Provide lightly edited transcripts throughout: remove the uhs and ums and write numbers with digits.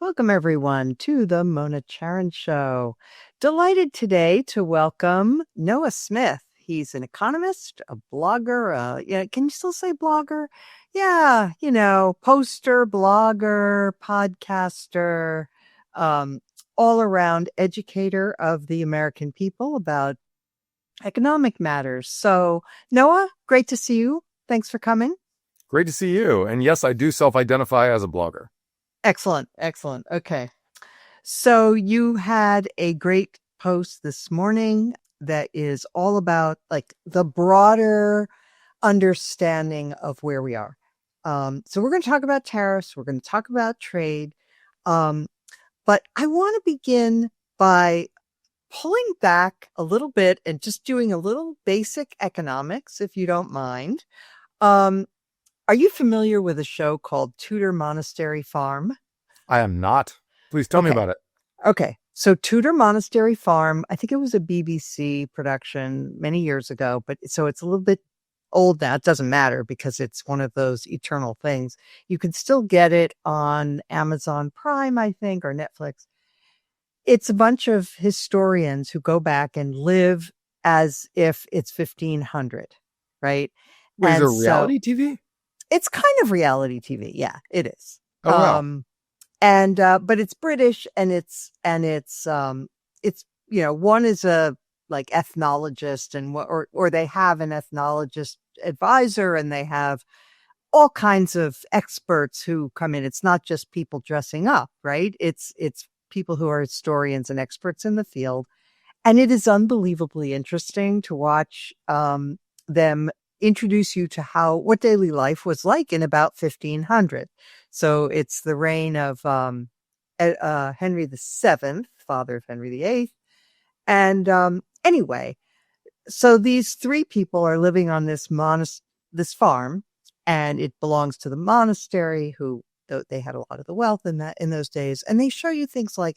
Welcome, everyone, to the Mona Charen Show. Delighted today to welcome Noah Smith. He's an economist, a blogger. Can you still say blogger? Yeah, poster, blogger, podcaster, all around educator of the American people about economic matters. So, Noah, great to see you. Thanks for coming. Great to see you. And yes, I do self-identify as a blogger. Excellent. Okay. So you had a great post this morning that is all about like the broader understanding of where we are. So we're going to talk about tariffs. We're going to talk about trade. But I want to begin by pulling back a little bit and just doing a little basic economics, if you don't mind. Are you familiar with a show called Tudor Monastery Farm? I am not. Please tell me about it. Okay. So Tudor Monastery Farm, I think it was a BBC production many years ago, but so it's a little bit old now. It doesn't matter because it's one of those eternal things. You can still get it on Amazon Prime, I think, or Netflix. It's a bunch of historians who go back and live as if it's 1500, right? Wait, is it reality TV? It's kind of reality TV. Yeah, it is. Oh, wow. But it's British and it's one is a like ethnologist or they have an ethnologist advisor and they have all kinds of experts who come in. It's not just people dressing up, right? It's people who are historians and experts in the field. And it is unbelievably interesting to watch them introduce you to what daily life was like in about 1500. So it's the reign of Henry VII, father of Henry VIII. And anyway, so these three people are living on this farm, and it belongs to the monastery, who they had a lot of the wealth in those days. And they show you things like,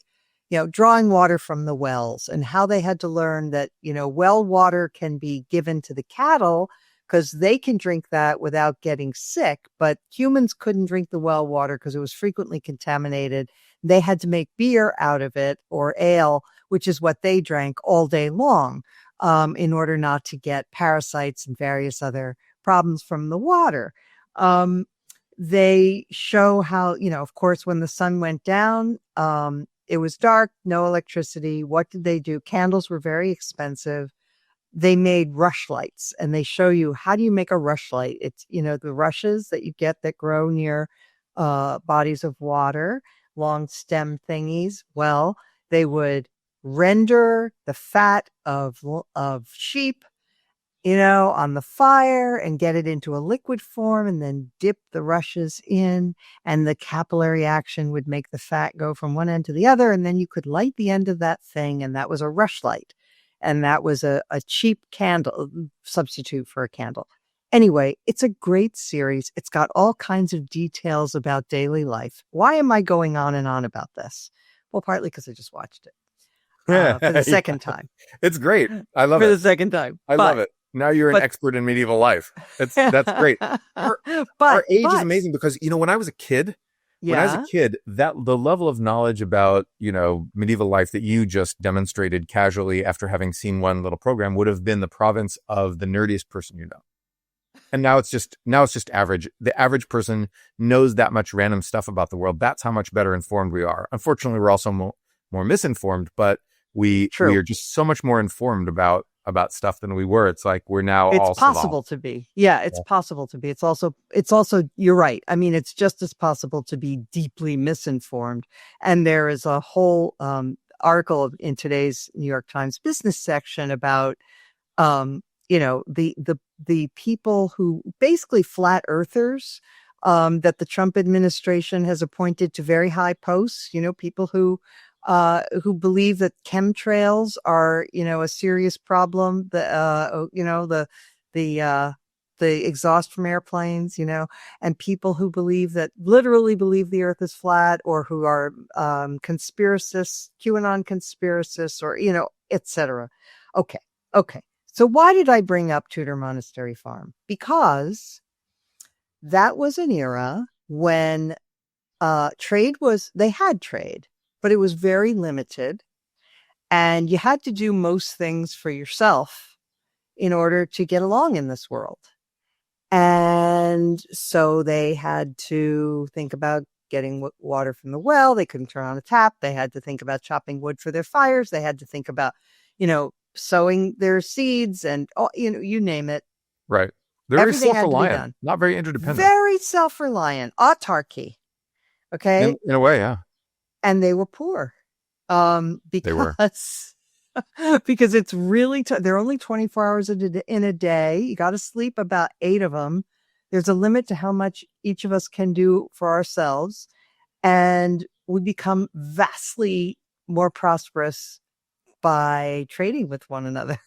drawing water from the wells and how they had to learn that, well water can be given to the cattle because they can drink that without getting sick. But humans couldn't drink the well water because it was frequently contaminated. They had to make beer out of it, or ale, which is what they drank all day long, in order not to get parasites and various other problems from the water. They show how, of course, when the sun went down, it was dark, no electricity. What did they do? Candles were very expensive. They made rushlights, and they show you how do you make a rushlight. It's, the rushes that you get that grow near bodies of water, long stem thingies. Well, they would render the fat of sheep, on the fire and get it into a liquid form and then dip the rushes in, and the capillary action would make the fat go from one end to the other. And then you could light the end of that thing. And that was a rushlight. And that was a cheap candle substitute for a candle. Anyway, it's a great series. It's got all kinds of details about daily life. Why am I going on and on about this? Well, partly because I just watched it for the second time. It's great. I love it. For the second time. I love it. Now you're an expert in medieval life. That's great. Our age is amazing because, when I was a kid, that the level of knowledge about, medieval life that you just demonstrated casually after having seen one little program would have been the province of the nerdiest person you know. And now it's just average. The average person knows that much random stuff about the world. That's how much better informed we are. Unfortunately, we're also more misinformed, but we are just so much more informed about stuff than we were. It's like we're now all possible to be. Yeah, it's possible to be. It's also, you're right. I mean, it's just as possible to be deeply misinformed. And there is a whole article in today's New York Times business section about the people who basically flat earthers that the Trump administration has appointed to very high posts, people who believe that chemtrails are, a serious problem. The exhaust from airplanes, and people who literally believe the earth is flat, or who are conspiracists, QAnon conspiracists, or, etc. Okay. So why did I bring up Tudor Monastery Farm? Because that was an era when they had trade, but it was very limited. And you had to do most things for yourself in order to get along in this world. And so they had to think about getting water from the well. They couldn't turn on a tap. They had to think about chopping wood for their fires. They had to think about, sowing their seeds and, you name it. Right. They're very self-reliant, not very interdependent. Very self-reliant, autarky. Okay. In a way, yeah. And they were poor. Because they were. Because it's really they're only 24 hours in a day. You got to sleep about 8 of them. There's a limit to how much each of us can do for ourselves, and we become vastly more prosperous by trading with one another.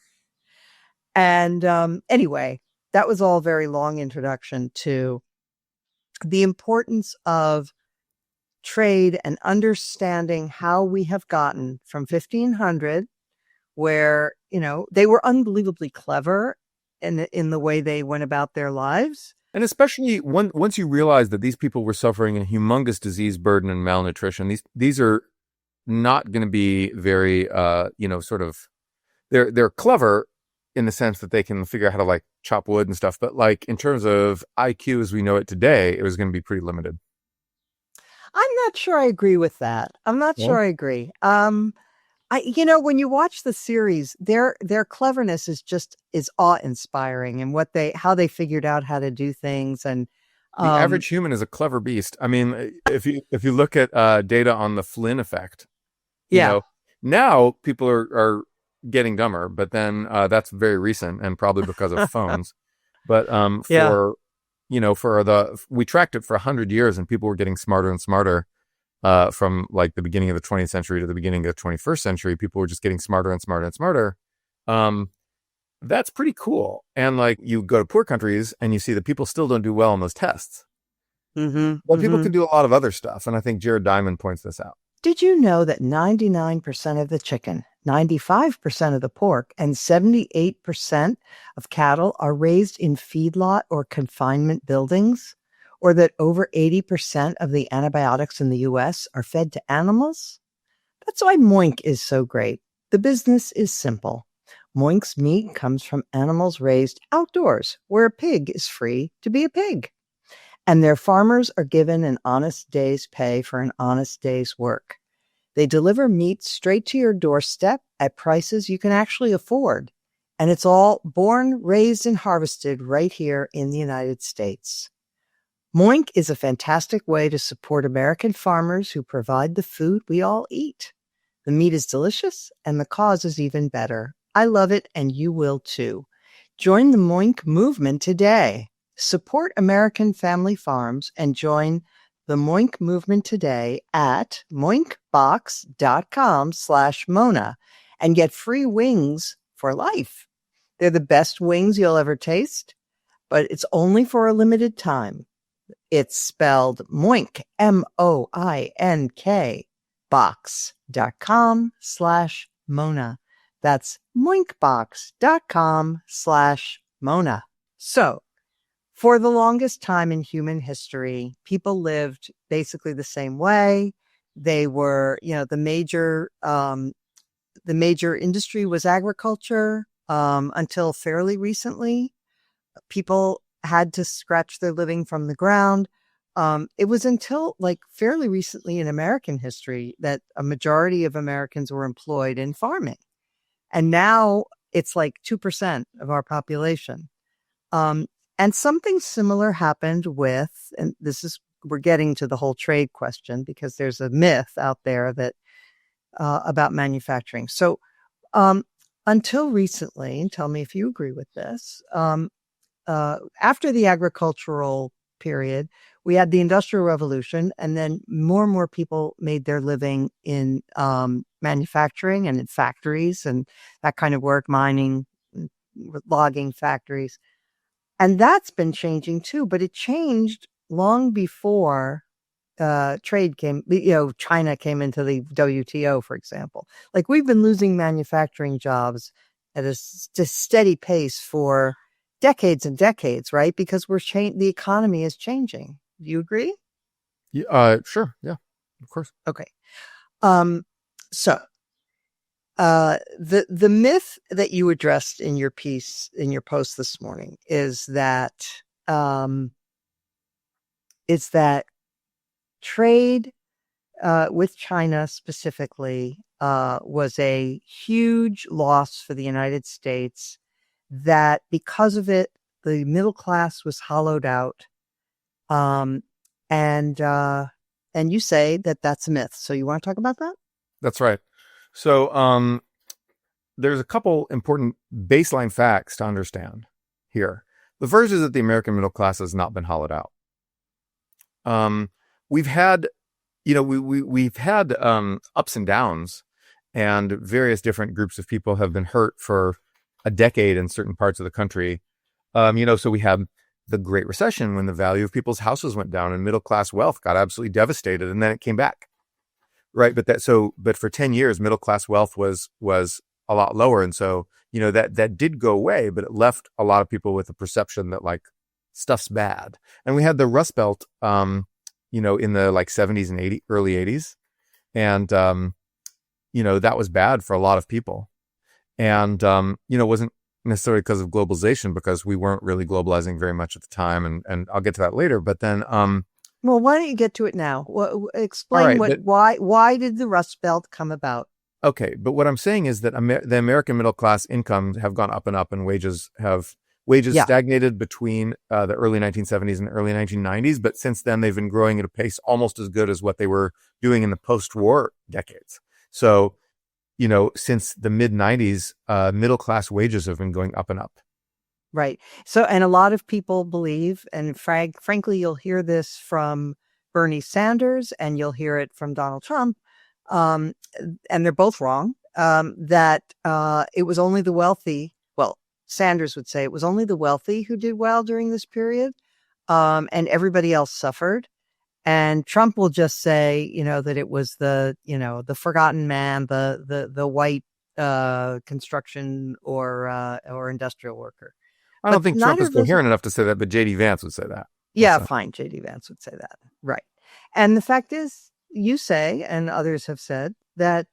And anyway, that was all very long introduction to the importance of trade and understanding how we have gotten from 1500, where, they were unbelievably clever in the way they went about their lives. And especially once you realize that these people were suffering a humongous disease burden and malnutrition, these are not going to be very, they're clever in the sense that they can figure out how to like chop wood and stuff. But like in terms of IQ as we know it today, it was going to be pretty limited. I'm not sure I agree with that. I'm not sure I agree. When you watch the series, their cleverness is awe-inspiring, and how they figured out how to do things. And the average human is a clever beast. I mean, if you look at data on the Flynn effect, now people are getting dumber, but then that's very recent and probably because of phones. But we tracked it for 100 years, and people were getting smarter and smarter. From like the beginning of the 20th century to the beginning of the 21st century, people were just getting smarter and smarter and smarter. That's pretty cool. And like you go to poor countries and you see that people still don't do well on those tests. Mm-hmm, but people can do a lot of other stuff. And I think Jared Diamond points this out. Did you know that 99% of the chicken, 95% of the pork, and 78% of cattle are raised in feedlot or confinement buildings? Or that over 80% of the antibiotics in the U.S. are fed to animals? That's why Moink is so great. The business is simple. Moink's meat comes from animals raised outdoors, where a pig is free to be a pig. And their farmers are given an honest day's pay for an honest day's work. They deliver meat straight to your doorstep at prices you can actually afford. And it's all born, raised, and harvested right here in the United States. Moink is a fantastic way to support American farmers who provide the food we all eat. The meat is delicious, and the cause is even better. I love it, and you will too. Join the Moink Movement today. Support American family farms and join the Moink Movement today at moinkbox.com/Mona and get free wings for life. They're the best wings you'll ever taste, but it's only for a limited time. It's spelled Moink, Moink, box.com/Mona. That's moinkbox.com/Mona. So, for the longest time in human history, people lived basically the same way. They were, the major industry was agriculture until fairly recently. People had to scratch their living from the ground. It was until like fairly recently in American history that a majority of Americans were employed in farming. And now it's like 2% of our population. And something similar happened with, and we're getting to the whole trade question because there's a myth out there that about manufacturing. So until recently, and tell me if you agree with this, after the agricultural period, we had the Industrial Revolution, and then more and more people made their living in manufacturing and in factories and that kind of work, mining, logging factories. And that's been changing too, but it changed long before trade came, China came into the WTO, for example. Like we've been losing manufacturing jobs at a steady pace for decades and decades, right? Because the economy is changing. Do you agree? Sure. Yeah, of course. Okay. So the myth that you addressed in your piece, in your post this morning, is that trade with China specifically was a huge loss for the United States, that because of it, the middle class was hollowed out. And you say that that's a myth. So you want to talk about that? That's right. So there's a couple important baseline facts to understand here. The first is that the American middle class has not been hollowed out. We've had, we've had ups and downs, and various different groups of people have been hurt for a decade in certain parts of the country. So we had the Great Recession, when the value of people's houses went down and middle class wealth got absolutely devastated, and then it came back. Right. But for 10 years, middle class wealth was a lot lower. And so, that did go away, but it left a lot of people with a perception that like stuff's bad. And we had the Rust Belt, in the like 70s and early 80s. And, that was bad for a lot of people. And, it wasn't necessarily because of globalization, because we weren't really globalizing very much at the time. And I'll get to that later. But then, well, why don't you get to it now? Explain why did the Rust Belt come about? Okay, but what I'm saying is that the American middle class incomes have gone up and up, and wages stagnated between the early 1970s and early 1990s. But since then, they've been growing at a pace almost as good as what they were doing in the post-war decades. So, since the mid 90s, middle class wages have been going up and up. Right. So, and a lot of people believe, and frankly, you'll hear this from Bernie Sanders and you'll hear it from Donald Trump, and they're both wrong, that it was only the wealthy. Well, Sanders would say it was only the wealthy who did well during this period, and everybody else suffered. And Trump will just say, that it was the forgotten man, the white construction or industrial worker. I don't think Trump is coherent enough to say that, but J.D. Vance would say that. Yeah, fine. J.D. Vance would say that. Right. And the fact is, you say, and others have said, that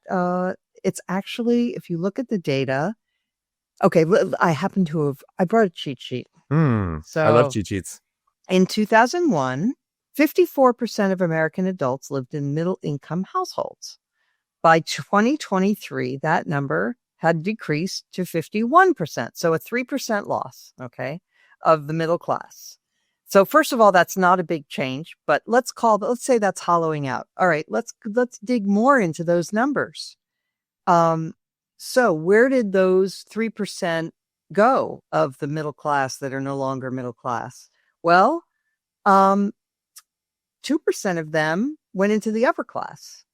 it's actually, if you look at the data, okay, I brought a cheat sheet. So I love cheat sheets. In 2001, 54% of American adults lived in middle income households. By 2023, that number had decreased to 51%. So a 3% loss, of the middle class. So first of all, that's not a big change, but let's say that's hollowing out. All right, let's dig more into those numbers. So where did those 3% go of the middle class that are no longer middle class? Well, 2% of them went into the upper class,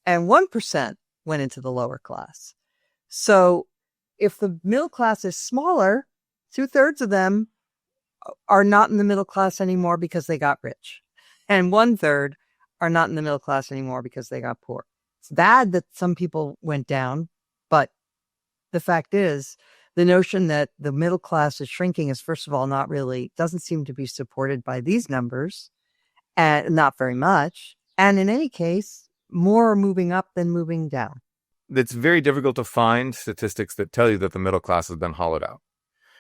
and 1% went into the lower class. So if the middle class is smaller, 2/3 of them are not in the middle class anymore because they got rich, and 1/3 are not in the middle class anymore because they got poor. It's bad that some people went down, but the fact is, the notion that the middle class is shrinking is, first of all, doesn't seem to be supported by these numbers, and not very much. And in any case, more are moving up than moving down. It's very difficult to find statistics that tell you that the middle class has been hollowed out.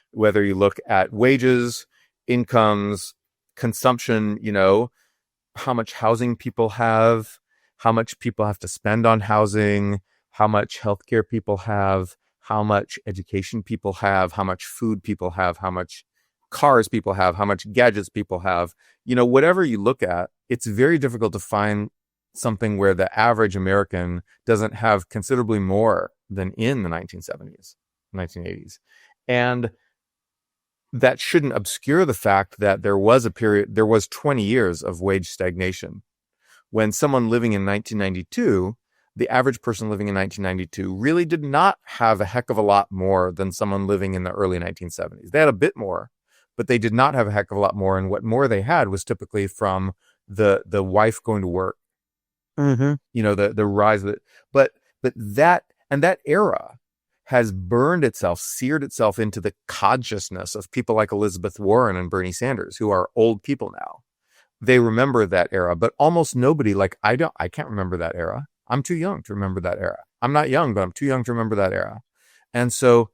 Whether you look at wages, incomes, consumption, how much housing people have, how much people have to spend on housing, how much healthcare people have, how much education people have, how much food people have, how much cars people have, how much gadgets people have. Whatever you look at, it's very difficult to find something where the average American doesn't have considerably more than in the 1970s, 1980s. And that shouldn't obscure the fact that there was 20 years of wage stagnation. When someone living in 1992, the average person living in 1992 really did not have a heck of a lot more than someone living in the early 1970s. They had a bit more, but they did not have a heck of a lot more. And what more they had was typically from the wife going to work. Mm-hmm. The rise of it. But that era has seared itself into the consciousness of people like Elizabeth Warren and Bernie Sanders, who are old people now. they remember that era, but almost nobody, like I can't remember that era. I'm too young to remember that era. I'm not young, but I'm too young to remember that era. And so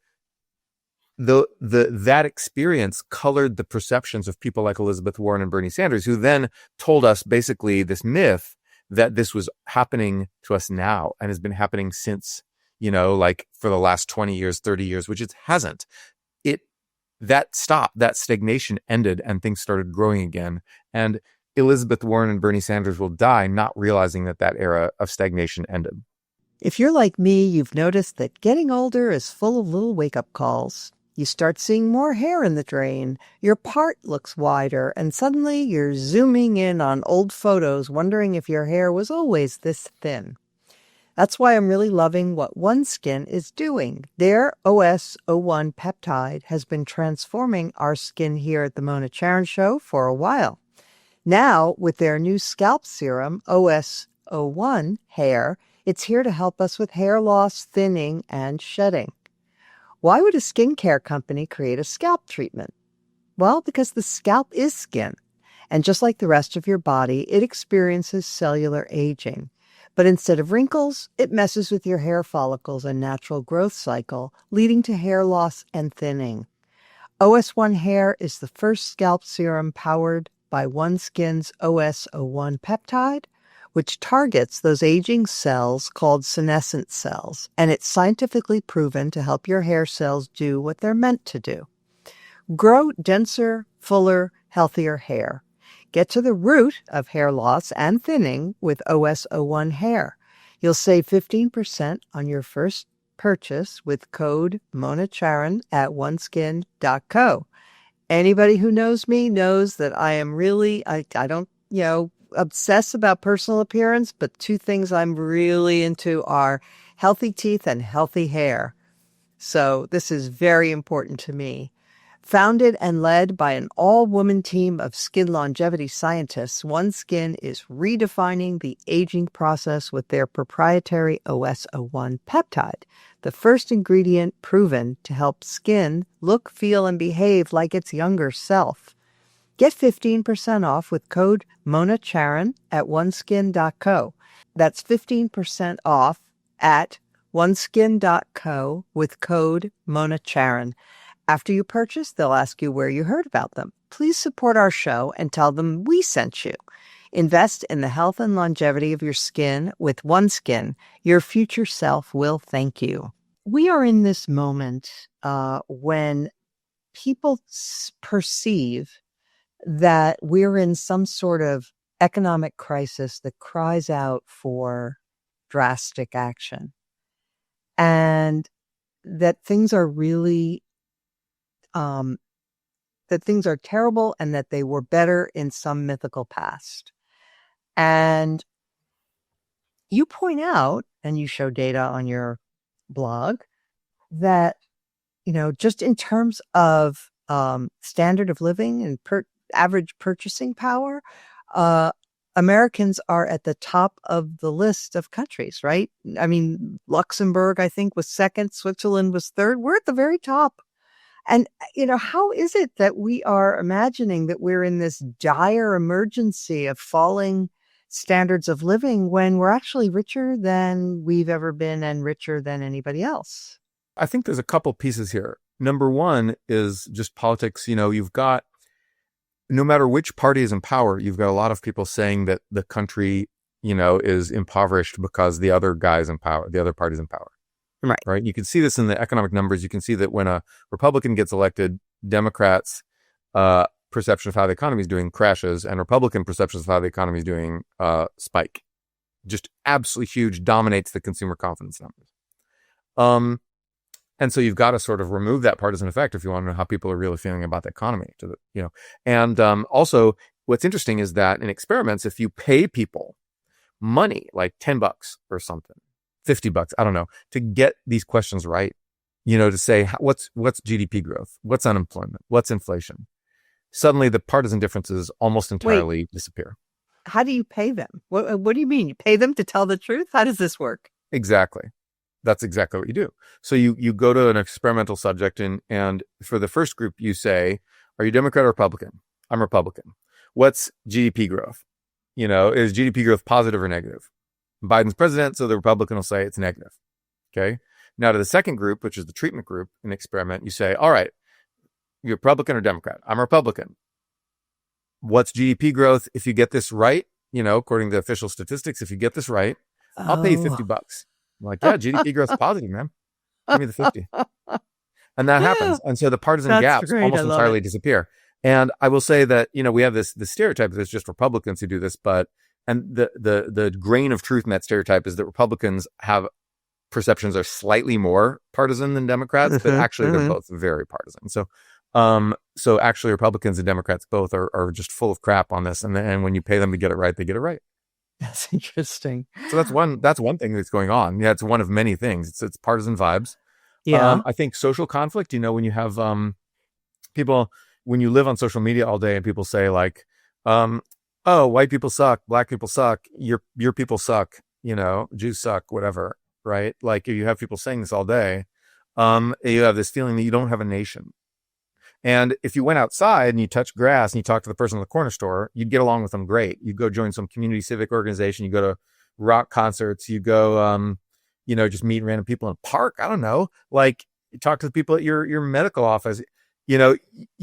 that experience colored the perceptions of people like Elizabeth Warren and Bernie Sanders, who then told us basically this myth that this was happening to us now and has been happening since, like for the last 20 years, 30 years, which it hasn't. That stopped, that stagnation ended, and things started growing again. And Elizabeth Warren and Bernie Sanders will die not realizing that era of stagnation ended. If you're like me, you've noticed that getting older is full of little wake-up calls. You start seeing more hair in the drain, your part looks wider, and suddenly you're zooming in on old photos wondering if your hair was always this thin. That's why I'm really loving what OneSkin is doing. Their OS01 peptide has been transforming our skin here at the Mona Charen Show for a while. Now, with their new scalp serum, OS01 Hair, it's here to help us with hair loss, thinning, and shedding. Why would a skincare company create a scalp treatment? Well, because the scalp is skin. And just like the rest of your body, it experiences cellular aging. But instead of wrinkles, it messes with your hair follicles and natural growth cycle, leading to hair loss and thinning. OS1 Hair is the first scalp serum powered by OneSkin's OS01 peptide, which targets those aging cells called senescent cells, and it's scientifically proven to help your hair cells do what they're meant to do. Grow denser, fuller, healthier hair. Get to the root of hair loss and thinning with OS01 Hair. You'll save 15% on your first purchase with code MONACHAREN at oneskin.co. Anybody who knows me knows that I am really, I don't, obsess about personal appearance, but two things I'm really into are healthy teeth and healthy hair. So this is very important to me. Founded and led by an all-woman team of skin longevity scientists, OneSkin is redefining the aging process with their proprietary OS01 peptide, the first ingredient proven to help skin look, feel, and behave like its younger self. Get 15% off with code MONACHAREN at oneskin.co. That's 15% off at oneskin.co with code MONACHAREN. After you purchase, they'll ask you where you heard about them. Please support our show and tell them we sent you. Invest in the health and longevity of your skin with OneSkin. Your future self will thank you. We are in this moment when people perceive that we're in some sort of economic crisis that cries out for drastic action, and that things are really that things are terrible and that they were better in some mythical past. And you point out, and you show data on your blog, that, just in terms of standard of living and average purchasing power, Americans are at the top of the list of countries, right? I mean, Luxembourg, I think, was second. Switzerland was third. We're at the very top. And, how is it that we are imagining that we're in this dire emergency of falling standards of living when we're actually richer than we've ever been and richer than anybody else? I think there's a couple pieces here. Number one is just politics. You've got, no matter which party is in power, you've got a lot of people saying that the country, is impoverished because the other guy's in power, the other party's in power. Right. You can see this in the economic numbers. You can see that when a Republican gets elected, Democrats' perception of how the economy is doing crashes, and Republican perceptions of how the economy is doing spike. Just absolutely huge, dominates the consumer confidence numbers. And so you've got to sort of remove that partisan effect if you want to know how people are really feeling about the economy. And also, what's interesting is that in experiments, if you pay people money, like $10 or something, $50, I don't know, to get these questions right, to say what's GDP growth, what's unemployment, what's inflation, suddenly the partisan differences almost entirely disappear. How do you pay them? What do you mean? You pay them to tell the truth? How does this work? Exactly. That's exactly what you do. So you go to an experimental subject and for the first group you say, are you Democrat or Republican? I'm Republican. What's GDP growth? Is GDP growth positive or negative? Biden's president, so the Republican will say it's negative. Okay. Now to the second group, which is the treatment group in the experiment, you say, all right, you're Republican or Democrat? I'm a Republican. What's GDP growth? If you get this right, according to official statistics, if you get this right, I'll pay you $50. I'm like, yeah, GDP growth's positive, man. Give me the 50. And that happens. And so the partisan gaps almost entirely disappear. And I will say that, we have this stereotype that it's just Republicans who do this, and the grain of truth in that stereotype is that Republicans have perceptions are slightly more partisan than Democrats, but actually they're both very partisan. So actually Republicans and Democrats both are just full of crap on this. And when you pay them to get it right, they get it right. That's interesting. So that's one thing that's going on. Yeah, it's one of many things. It's partisan vibes. Yeah. I think social conflict, when you have people, when you live on social media all day and people say like, oh, white people suck, black people suck, your people suck, Jews suck, whatever, right? Like if you have people saying this all day, you have this feeling that you don't have a nation. And if you went outside and you touched grass and you talked to the person in the corner store, you'd get along with them great. You go join some community civic organization, you go to rock concerts, you go, just meet random people in a park. I don't know, like you talk to the people at your medical office. You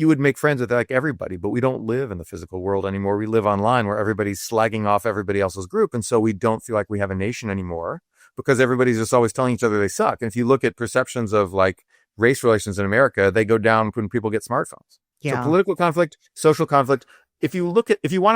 would make friends with like everybody, but we don't live in the physical world anymore. We live online where everybody's slagging off everybody else's group. And so we don't feel like we have a nation anymore because everybody's just always telling each other they suck. And if you look at perceptions of like race relations in America, they go down when people get smartphones. Yeah. So political conflict, social conflict. If you want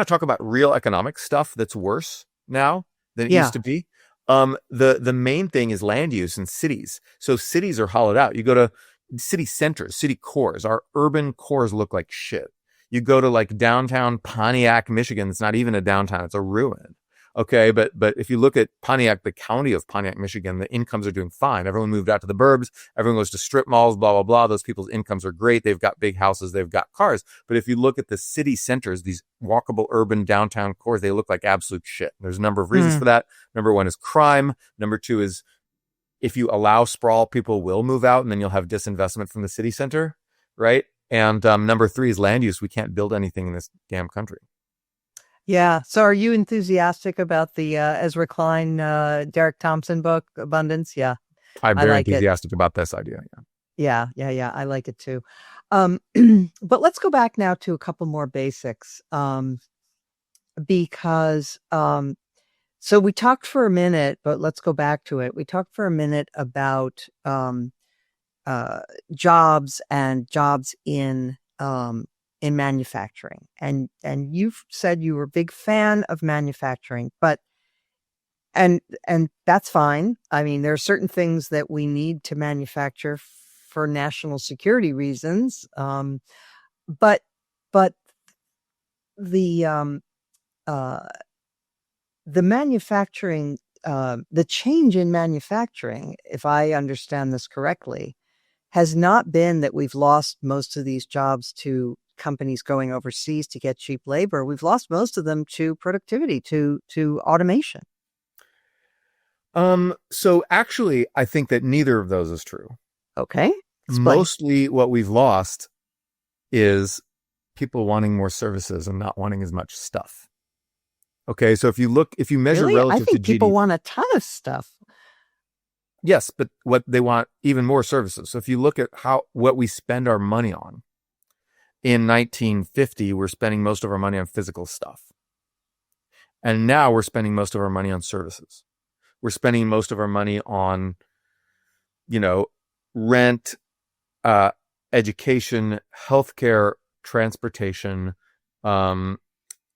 to talk about real economic stuff that's worse now than it used to be, the main thing is land use in cities. So cities are hollowed out. You go to city centers, city cores. Our urban cores look like shit. You go to like downtown Pontiac, Michigan. It's not even a downtown. It's a ruin. Okay. But if you look at Pontiac, the county of Pontiac, Michigan, the incomes are doing fine. Everyone moved out to the burbs. Everyone goes to strip malls, blah, blah, blah. Those people's incomes are great. They've got big houses. They've got cars. But if you look at the city centers, these walkable urban downtown cores, they look like absolute shit. There's a number of reasons for that. Number one is crime. Number two is if you allow sprawl, people will move out and then you'll have disinvestment from the city center, right? And number three is land use. We can't build anything in this damn country. Yeah. So are you enthusiastic about the Ezra Klein, Derek Thompson book, Abundance? Yeah. I'm very enthusiastic about this idea. Yeah. I like it too. But let's go back now to a couple more basics. Because so we talked for a minute, but let's go back to it. We talked for a minute about jobs and jobs in manufacturing, and you've said you were a big fan of manufacturing, but and that's fine. I mean, there are certain things that we need to manufacture for national security reasons, but the manufacturing, the change in manufacturing, if I understand this correctly, has not been that we've lost most of these jobs to companies going overseas to get cheap labor. We've lost most of them to productivity, to automation. So actually, I think that neither of those is true. Okay. Explain. Mostly what we've lost is people wanting more services and not wanting as much stuff. Okay, so if you measure really? relative I think to people GDP, want a ton of stuff. Yes, but what they want even more services. So if you look at what we spend our money on, in 1950, we're spending most of our money on physical stuff. And now we're spending most of our money on services. We're spending most of our money on, rent, education, healthcare, transportation, elder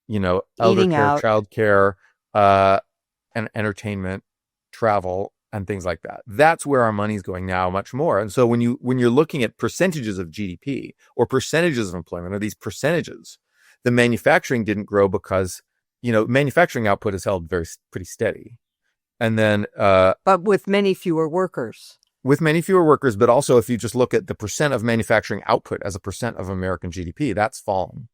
care, childcare, and entertainment, travel, and things like that. That's where our money's going now much more. And so when you're looking at percentages of GDP or percentages of employment or these percentages, the manufacturing didn't grow because, manufacturing output is held pretty steady. And then, but with many fewer workers. But also if you just look at the percent of manufacturing output as a percent of American GDP, that's fallen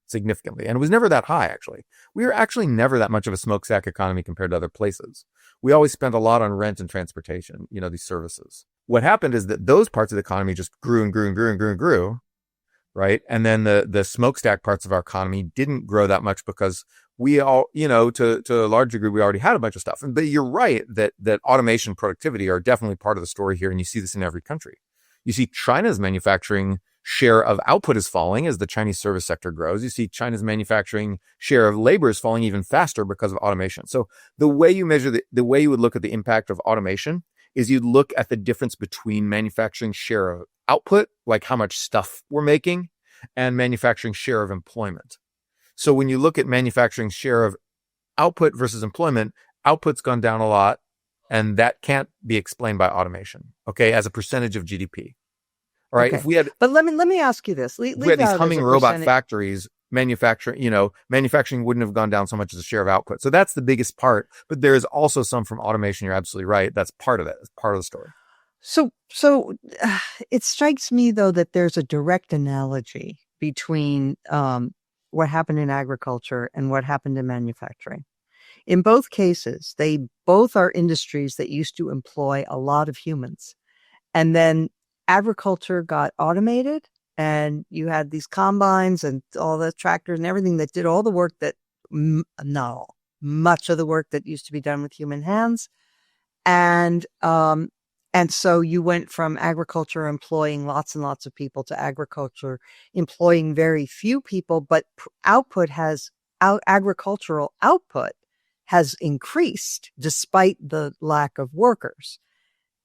significantly. And it was never that high, actually. We were actually never that much of a smokestack economy compared to other places. We always spent a lot on rent and transportation, these services. What happened is that those parts of the economy just grew and grew and grew and grew and grew. right? And then the smokestack parts of our economy didn't grow that much because we all, to a large degree, we already had a bunch of stuff. But you're right that automation, productivity are definitely part of the story here. And you see this in every country. You see China's manufacturing share of output is falling as the Chinese service sector grows. You see China's manufacturing share of labor is falling even faster because of automation. So the way you measure the way you would look at the impact of automation is you'd look at the difference between manufacturing share of output, like how much stuff we're making, and manufacturing share of employment. So when you look at manufacturing share of output versus employment, output's gone down a lot, and that can't be explained by automation, okay, as a percentage of GDP. All right. Okay. If we had, but let me ask you this. We had these humming robot factories, manufacturing wouldn't have gone down so much as a share of output. So that's the biggest part. But there is also some from automation. You're absolutely right. That's part of it. It's part of the story. So it strikes me, though, that there's a direct analogy between what happened in agriculture and what happened in manufacturing. In both cases, they both are industries that used to employ a lot of humans. And then agriculture got automated, and you had these combines and all the tractors and everything that did all the work that, much of the work that used to be done with human hands. And so you went from agriculture employing lots and lots of people to agriculture employing very few people, but agricultural output has increased despite the lack of workers.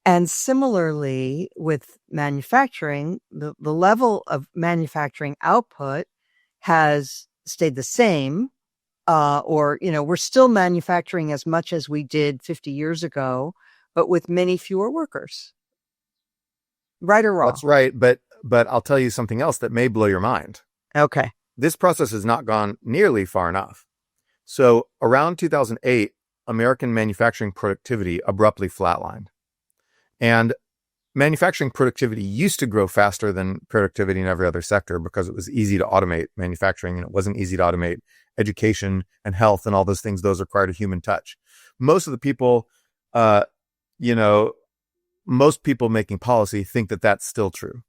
And similarly with manufacturing, the level of manufacturing output has stayed the same. We're still manufacturing as much as we did 50 years ago, but with many fewer workers. Right or wrong? That's right. But I'll tell you something else that may blow your mind. Okay. This process has not gone nearly far enough. So around 2008, American manufacturing productivity abruptly flatlined. And manufacturing productivity used to grow faster than productivity in every other sector because it was easy to automate manufacturing, and it wasn't easy to automate education and health and all those things. Those required a human touch. Most of the people, most people making policy think that that's still true.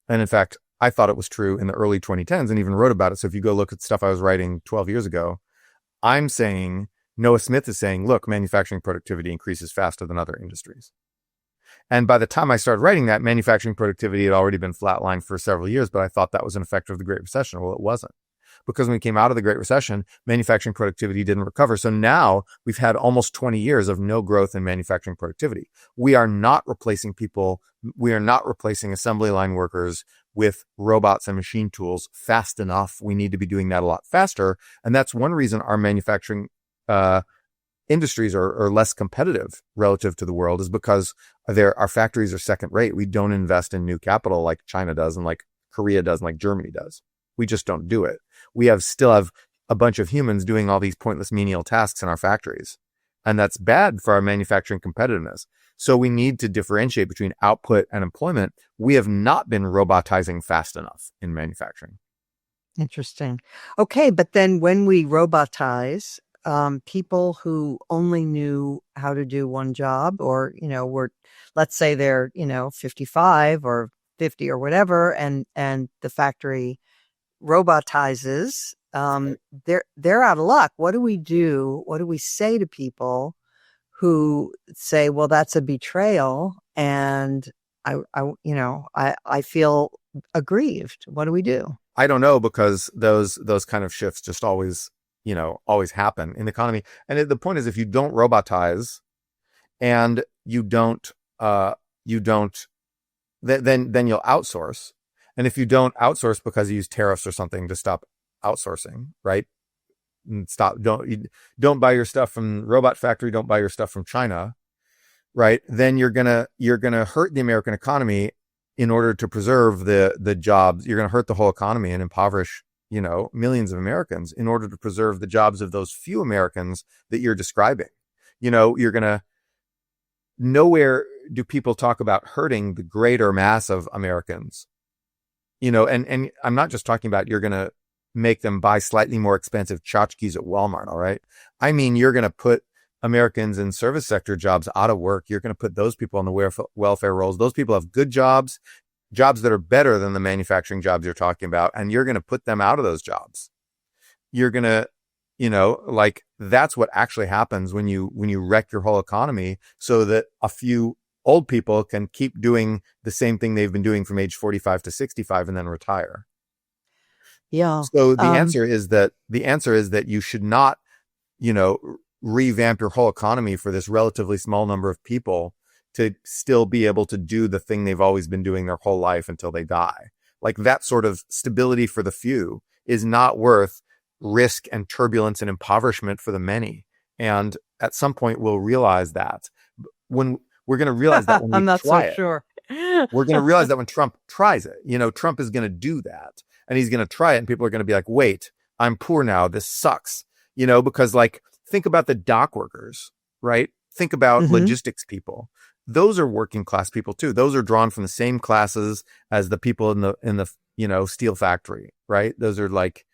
And in fact, I thought it was true in the early 2010s and even wrote about it. So if you go look at stuff I was writing 12 years ago, I'm saying, Noah Smith is saying, look, manufacturing productivity increases faster than other industries. And by the time I started writing that, manufacturing productivity had already been flatlined for several years, but I thought that was an effect of the Great Recession. Well, it wasn't. Because when we came out of the Great Recession, manufacturing productivity didn't recover. So now we've had almost 20 years of no growth in manufacturing productivity. We are not replacing people. We are not replacing assembly line workers with robots and machine tools fast enough. We need to be doing that a lot faster. And that's one reason our manufacturing industries are less competitive relative to the world, is because our factories are second rate. We don't invest in new capital like China does and like Korea does and like Germany does. We just don't do it. We still have a bunch of humans doing all these pointless menial tasks in our factories. And that's bad for our manufacturing competitiveness. So we need to differentiate between output and employment. We have not been robotizing fast enough in manufacturing. Interesting. Okay, but then when we robotize, people who only knew how to do one job, or, let's say they're, 55 or 50 or whatever, and the factory robotizes, they're out of luck. What do we do? What do we say to people who say, well, that's a betrayal, and I feel aggrieved? What do we do? I don't know, because those kind of shifts just always happen in the economy. And the point is, if you don't robotize and you don't, then you'll outsource. And if you don't outsource because you use tariffs or something to stop outsourcing, right? And don't buy your stuff from Robot Factory, don't buy your stuff from China, right? Then you're gonna hurt the American economy in order to preserve the jobs. You're gonna hurt the whole economy and impoverish, millions of Americans in order to preserve the jobs of those few Americans that you're describing. Nowhere do people talk about hurting the greater mass of Americans. And I'm not just talking about you're going to make them buy slightly more expensive tchotchkes at Walmart, all right? I mean, you're going to put Americans in service sector jobs out of work. You're going to put those people on the welfare rolls. Those people have good jobs. jobs that are better than the manufacturing jobs you're talking about, and you're going to put them out of those jobs. You're going to, like, that's what actually happens when you wreck your whole economy so that a few old people can keep doing the same thing they've been doing from age 45 to 65 and then retire. Yeah. So the answer is that you should not, revamp your whole economy for this relatively small number of people to still be able to do the thing they've always been doing their whole life until they die. Like, that sort of stability for the few is not worth risk and turbulence and impoverishment for the many. And at some point we'll realize that. When we're going to realize that when we I'm not try so sure. We're going to realize that when Trump tries it. Trump is going to do that, and he's going to try it, and people are going to be like, wait, I'm poor now. This sucks. Because, like, think about the dock workers, right? Think about logistics people. Those are working class people too. Those are drawn from the same classes as the people in the steel factory, right? Those are like,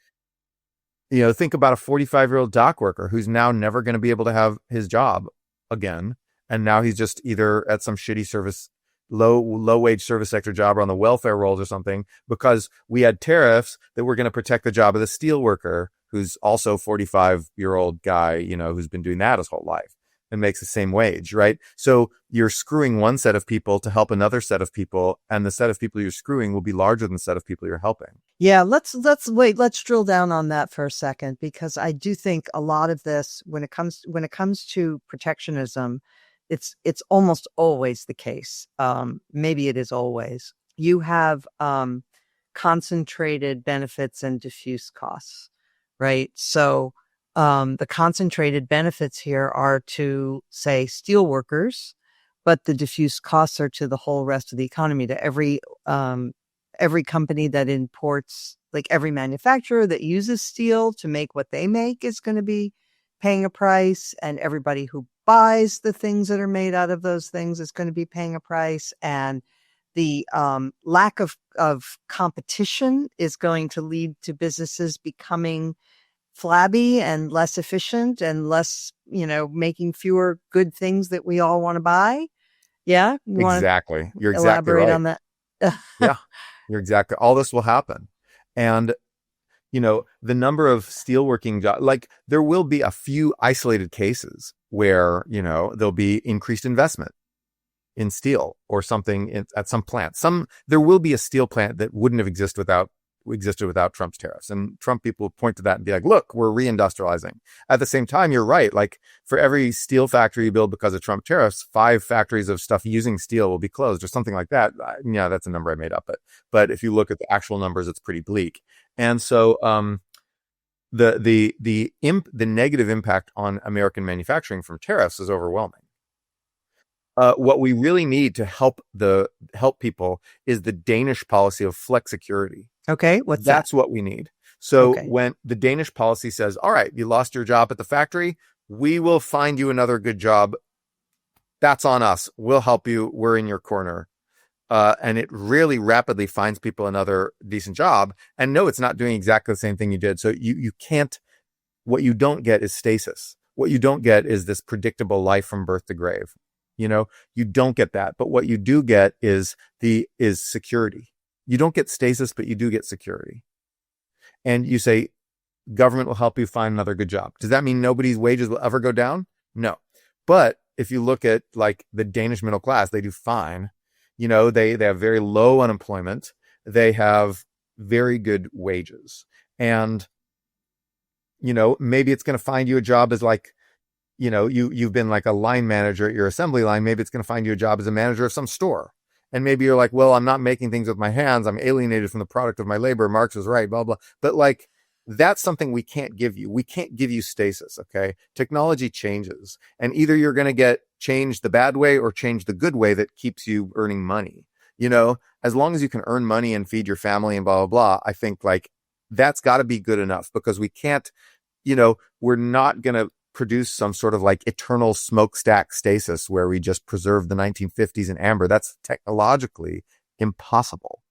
think about a 45-year-old dock worker who's now never going to be able to have his job again. And now he's just either at some shitty service, low wage service sector job, or on the welfare rolls or something, because we had tariffs that were going to protect the job of the steel worker, who's also 45-year-old guy, who's been doing that his whole life and makes the same wage, right? So you're screwing one set of people to help another set of people, and the set of people you're screwing will be larger than the set of people you're helping. Yeah, let's drill down on that for a second, because I do think a lot of this, when it comes to protectionism, it's almost always the case. Maybe it is always. You have concentrated benefits and diffuse costs, right? So the concentrated benefits here are to, say, steel workers, but the diffuse costs are to the whole rest of the economy, to every company that imports, like every manufacturer that uses steel to make what they make is going to be paying a price, and everybody who buys the things that are made out of those things is going to be paying a price. And the lack of competition is going to lead to businesses becoming flabby and less efficient and less, making fewer good things that we all want to buy. Yeah. Exactly. You're exactly right. Elaborate on that. Yeah, you're exactly. All this will happen. And, the number of steelworking jobs, like, there will be a few isolated cases where, there'll be increased investment in steel or something at some plant. There will be a steel plant that wouldn't have existed without Trump's tariffs. And Trump people point to that and be like, look, we're reindustrializing. At the same time, you're right. Like, for every steel factory you build because of Trump tariffs, 5 factories of stuff using steel will be closed or something like that. Yeah, that's a number I made up. But if you look at the actual numbers, it's pretty bleak. And so the negative impact on American manufacturing from tariffs is overwhelming. What we really need to help people is the Danish policy of flexicurity. Okay, That's what we need. So when the Danish policy says, all right, you lost your job at the factory, we will find you another good job. That's on us. We'll help you. We're in your corner. And it really rapidly finds people another decent job. And no, it's not doing exactly the same thing you did. So you can't, what you don't get is stasis. What you don't get is this predictable life from birth to grave. You don't get that. But what you do get is security. You don't get stasis, but you do get security. And you say, government will help you find another good job. Does that mean nobody's wages will ever go down? No. But if you look at, like, the Danish middle class, they do fine. They have very low unemployment. They have very good wages. And, maybe it's going to find you a job as, like, you've been like a line manager at your assembly line. Maybe it's going to find you a job as a manager of some store. And maybe you're like, well, I'm not making things with my hands. I'm alienated from the product of my labor. Marx was right, blah, blah. But, like, that's something we can't give you. We can't give you stasis. Okay. Technology changes, and either you're going to get changed the bad way or change the good way that keeps you earning money. As long as you can earn money and feed your family and blah, blah, blah, I think, like, that's got to be good enough, because we can't, we're not going to produce some sort of, like, eternal smokestack stasis where we just preserve the 1950s in amber. That's technologically impossible.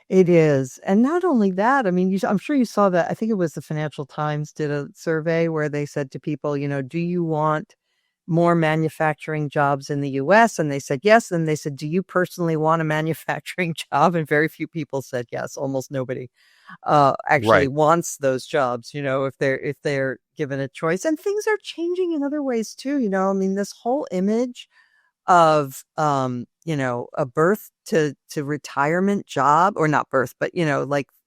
It is. And not only that, I mean, I'm sure you saw that. I think it was the Financial Times did a survey where they said to people, do you want more manufacturing jobs in the US? And they said yes. And they said, do you personally want a manufacturing job? And very few people said yes. Almost nobody actually wants those jobs, if they're given a choice. And things are changing in other ways too. I mean, this whole image of a birth to retirement job, or not birth, but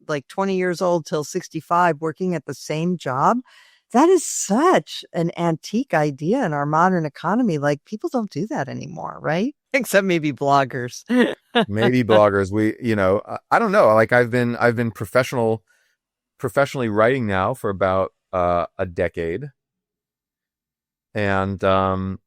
like 20 years old till 65 working at the same job. That is such an antique idea in our modern economy. Like, people don't do that anymore, right? Except maybe bloggers. Maybe bloggers. I don't know. Like, I've been professionally writing now for about a decade. And job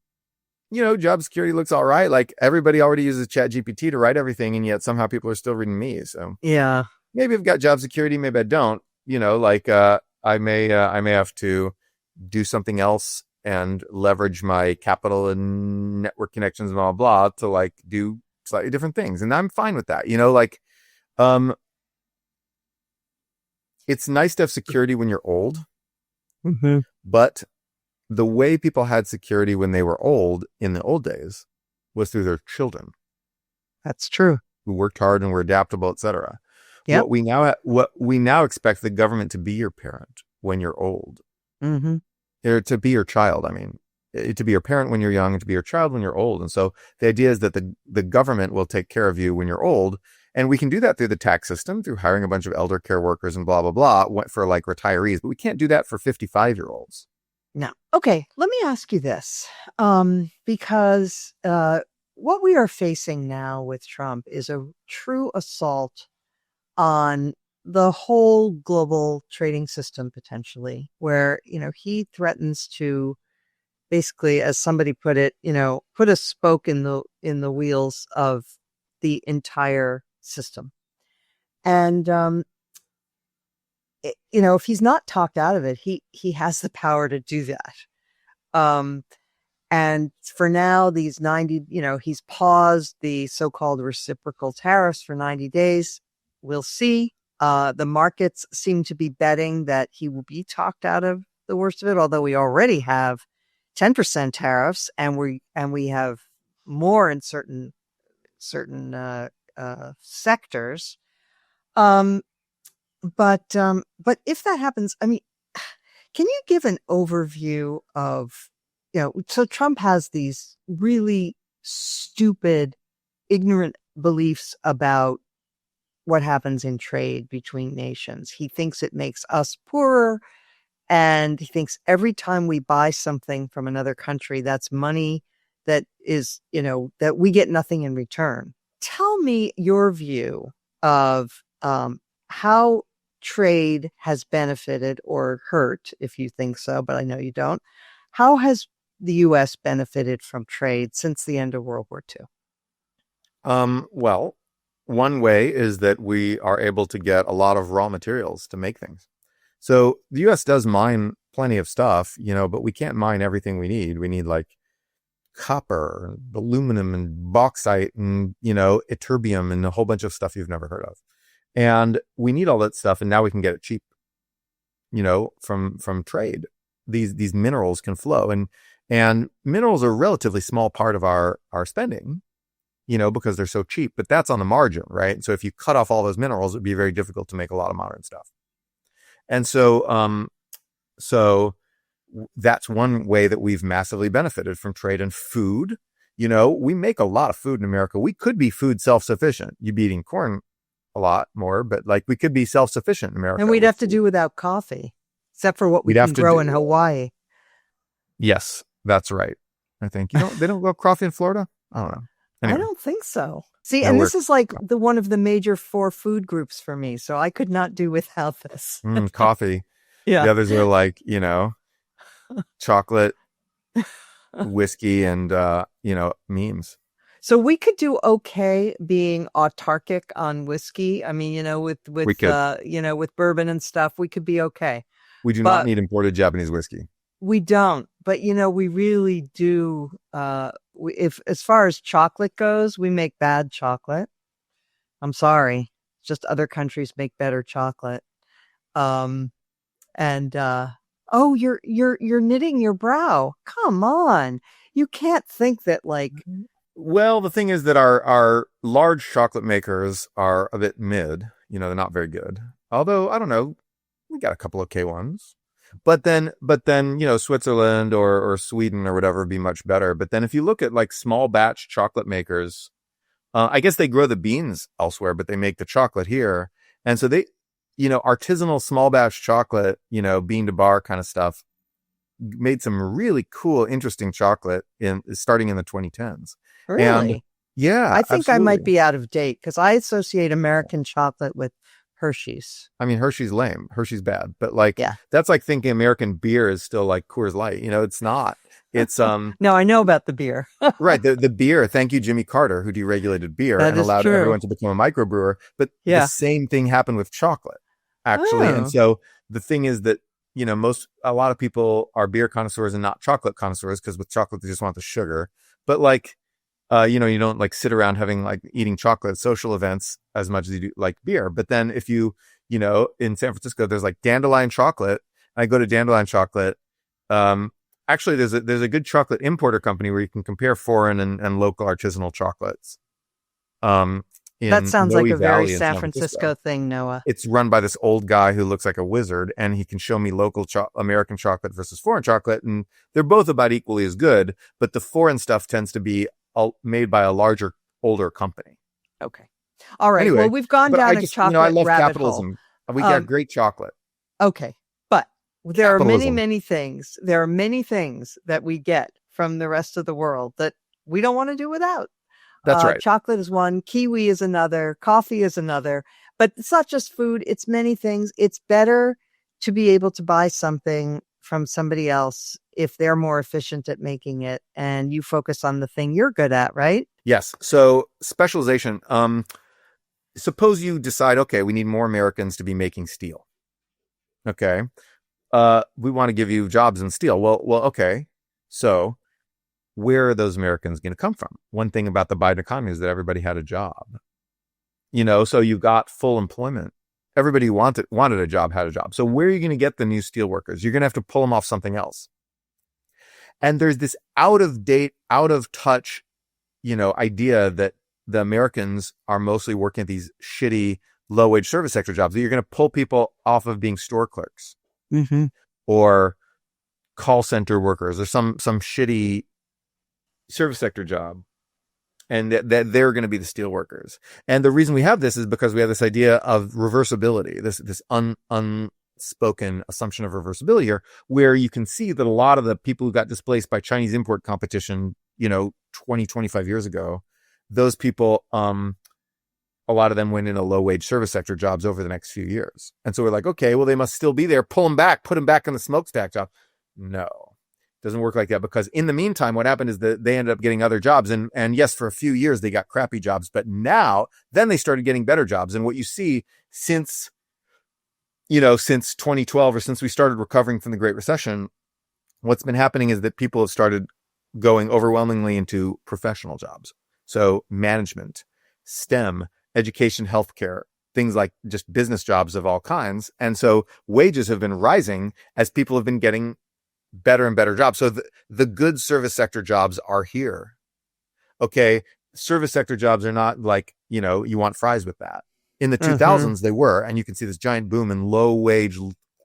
security looks all right. Like, everybody already uses ChatGPT to write everything, and yet somehow people are still reading me. So yeah, maybe I've got job security, maybe I don't. I may have to do something else and leverage my capital and network connections and blah, blah, to like do slightly different things. And I'm fine with that. It's nice to have security when you're old, but the way people had security when they were old in the old days was through their children. That's true. Who worked hard and were adaptable, etc. Yep. What we now expect the government to be your parent when you're old, or to be your child. I mean, to be your parent when you're young and to be your child when you're old. And so the idea is that the government will take care of you when you're old. And we can do that through the tax system, through hiring a bunch of elder care workers and blah, blah, blah, for like retirees. But we can't do that for 55-year-olds. No. Okay. Let me ask you this, because what we are facing now with Trump is a true assault on the whole global trading system, potentially, where, he threatens to basically, as somebody put it, put a spoke in the wheels of the entire system. And, if he's not talked out of it, he has the power to do that. And for now, these 90, he's paused the so-called reciprocal tariffs for 90 days. We'll see. The markets seem to be betting that he will be talked out of the worst of it, although we already have 10% tariffs, and we have more in certain sectors. But if that happens, I mean, can you give an overview of, so Trump has these really stupid, ignorant beliefs about what happens in trade between nations. He thinks it makes us poorer, and he thinks every time we buy something from another country, that's money that is, that we get nothing in return. Tell me your view of how trade has benefited or hurt, if you think so, but I know you don't. How has the U.S. benefited from trade since the end of World War II? Well, one way is that we are able to get a lot of raw materials to make things. So the U.S. does mine plenty of stuff, but we can't mine everything we need. We need like copper, aluminum, and bauxite, and, ytterbium, and a whole bunch of stuff you've never heard of. And we need all that stuff, and now we can get it cheap, from trade. These minerals can flow, and minerals are a relatively small part of our spending, because they're so cheap, but that's on the margin, right? So if you cut off all those minerals, it'd be very difficult to make a lot of modern stuff. And so that's one way that we've massively benefited from trade. And food. We make a lot of food in America. We could be food self-sufficient. You'd be eating corn a lot more, but like we could be self-sufficient in America. And we'd have to do without coffee, except for what we can grow in Hawaii. Yes, that's right. I think they don't grow coffee in Florida. I don't know. Anyway. I don't think so. See, and this is like one of the major 4 food groups for me, so I could not do without this. Coffee. Yeah. The others are like, chocolate, whiskey, and memes. So we could do okay being autarkic on whiskey. I mean, with bourbon and stuff, we could be okay. We do not need imported Japanese whiskey. We don't, but we really do. If as far as chocolate goes, we make bad chocolate. I'm sorry, just other countries make better chocolate. You're knitting your brow. Come on, you can't think that like. Well, the thing is that our large chocolate makers are a bit mid. They're not very good. Although, I don't know, we got a couple of K1s. But then, Switzerland or Sweden or whatever would be much better. But then if you look at like small batch chocolate makers, I guess they grow the beans elsewhere, but they make the chocolate here. And so they, artisanal small batch chocolate, bean to bar kind of stuff, made some really cool, interesting chocolate starting in the 2010s. Really? And yeah, I think absolutely. I might be out of date because I associate American chocolate with Hershey's. I mean, Hershey's lame. Hershey's bad. But like, yeah. That's like thinking American beer is still like Coors Light. It's not. It's No, I know about the beer. Right. The beer. Thank you, Jimmy Carter, who deregulated beer that and allowed everyone to become a microbrewer. But the same thing happened with chocolate, actually. Oh. And so the thing is that, a lot of people are beer connoisseurs and not chocolate connoisseurs, because with chocolate, they just want the sugar. But like, you don't like sit around eating chocolate at social events as much as you do like beer. But then if you, in San Francisco, there's like Dandelion Chocolate. I go to Dandelion Chocolate. Actually, there's a good chocolate importer company where you can compare foreign and local artisanal chocolates. That sounds like a very San Francisco thing, Noah. It's run by this old guy who looks like a wizard, and he can show me local American chocolate versus foreign chocolate, and they're both about equally as good. But the foreign stuff tends to be made by a larger, older company. Okay. All right. Anyway, well, we've gone down a chocolate I love rabbit capitalism. hole. We got great chocolate. Okay. But there are many things. There are many things that we get from the rest of the world that we don't want to do without. That's right. Chocolate is one. Kiwi is another. Coffee is another. But it's not just food. It's many things. It's better to be able to buy something from somebody else if they're more efficient at making it and you focus on the thing you're good at, right? Yes. So specialization. Suppose you decide, okay, we need more Americans to be making steel. Okay. We want to give you jobs in steel. Well, okay. So where are those Americans going to come from? One thing about the Biden economy is that everybody had a job. So you got full employment. Everybody who wanted a job had a job. So where are you going to get the new steel workers? You're going to have to pull them off something else. And there's this out of date, out of touch, idea that the Americans are mostly working at these shitty low wage service sector jobs. That you're going to pull people off of being store clerks or call center workers or some shitty service sector job, and that they're going to be the steel workers. And the reason we have this is because we have this idea of reversibility, this unspoken assumption of reversibility here, where you can see that a lot of the people who got displaced by Chinese import competition, 25 years ago, those people, a lot of them went into low wage service sector jobs over the next few years. And so we're like, okay, well, they must still be there. Pull them back, put them back in the smokestack job. No. Doesn't work like that, because in the meantime, what happened is that they ended up getting other jobs. And yes, for a few years, they got crappy jobs, but then they started getting better jobs. And what you see since 2012, or since we started recovering from the Great Recession, what's been happening is that people have started going overwhelmingly into professional jobs. So management, STEM, education, healthcare, things like just business jobs of all kinds. And so wages have been rising as people have been getting better and better jobs. So the good service sector jobs are here. Okay. Service sector jobs are not like, you want fries with that. In the 2000s, they were, and you can see this giant boom in low wage,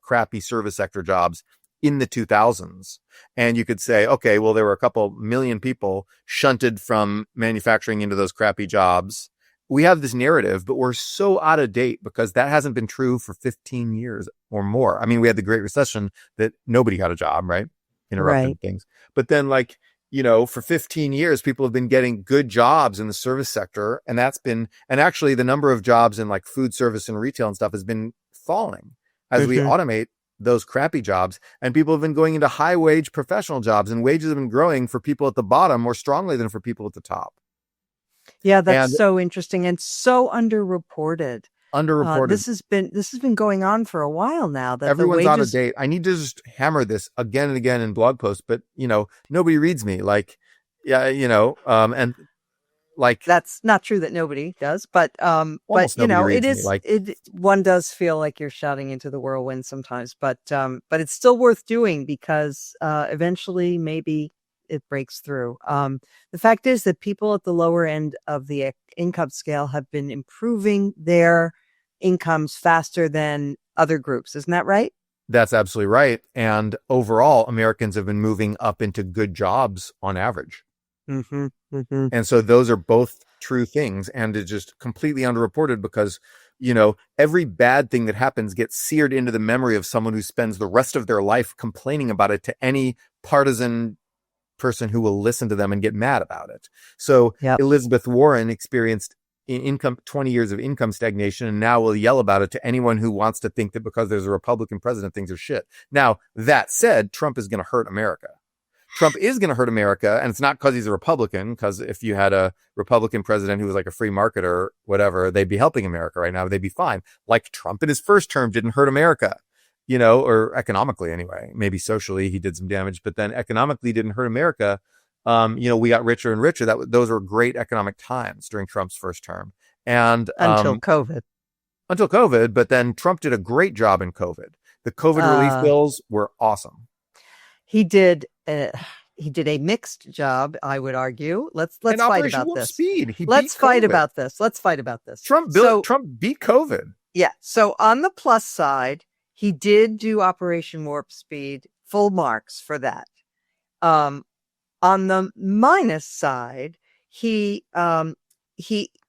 crappy service sector jobs in the 2000s. And you could say, okay, well, there were a couple million people shunted from manufacturing into those crappy jobs. We have this narrative, but we're so out of date because that hasn't been true for 15 years or more. I mean, we had the Great Recession that nobody got a job, right? Interrupted things. But then for 15 years, people have been getting good jobs in the service sector. And actually the number of jobs in like food service and retail and stuff has been falling as we automate those crappy jobs. And people have been going into high wage professional jobs, and wages have been growing for people at the bottom more strongly than for people at the top. Yeah, that's so interesting and so underreported. This has been going on for a while now. That everyone's out of date. I need to just hammer this again and again in blog posts, but nobody reads me. And like that's not true that nobody does, but it is. One does feel like you're shouting into the whirlwind sometimes, but it's still worth doing because eventually maybe it breaks through. The fact is that people at the lower end of the income scale have been improving their incomes faster than other groups. Isn't that right? That's absolutely right. And overall, Americans have been moving up into good jobs on average. Mm-hmm, mm-hmm. And so those are both true things. And it's just completely underreported because, every bad thing that happens gets seared into the memory of someone who spends the rest of their life complaining about it to any partisan person who will listen to them and get mad about it. So Elizabeth Warren experienced 20 years of income stagnation, and now will yell about it to anyone who wants to think that because there's a Republican president, things are shit. Now, that said, Trump is going to hurt America. Trump is going to hurt America, and it's not because he's a Republican, because if you had a Republican president who was like a free market or whatever, they'd be helping America right now. They'd be fine. Like Trump in his first term didn't hurt America, or economically anyway. Maybe socially he did some damage, but then economically didn't hurt America. We got richer and richer. Those were great economic times during Trump's first term. And until COVID. But then Trump did a great job in COVID. The COVID relief bills were awesome. He did a mixed job, I would argue. Let's fight about this. Let's fight about this. Trump beat COVID. Yeah. So on the plus side, he did do Operation Warp Speed, full marks for that. On the minus side, he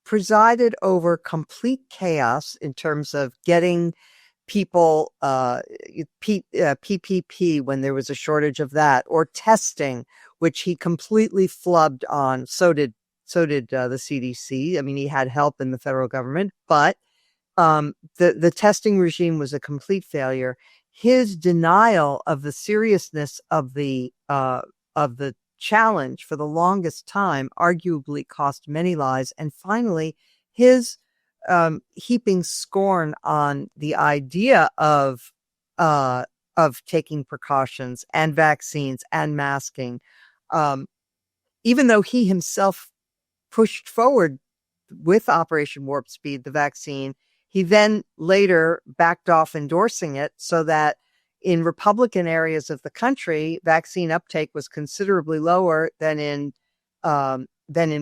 presided over complete chaos in terms of getting people PPP when there was a shortage of that, or testing, which he completely flubbed on. So did the CDC. I mean, he had help in the federal government, but the testing regime was a complete failure. His denial of the seriousness of the challenge for the longest time arguably cost many lives, and finally his heaping scorn on the idea of taking precautions and vaccines and masking, even though he himself pushed forward with Operation Warp Speed, the vaccine. He then later backed off endorsing it, so that in Republican areas of the country, vaccine uptake was considerably lower than in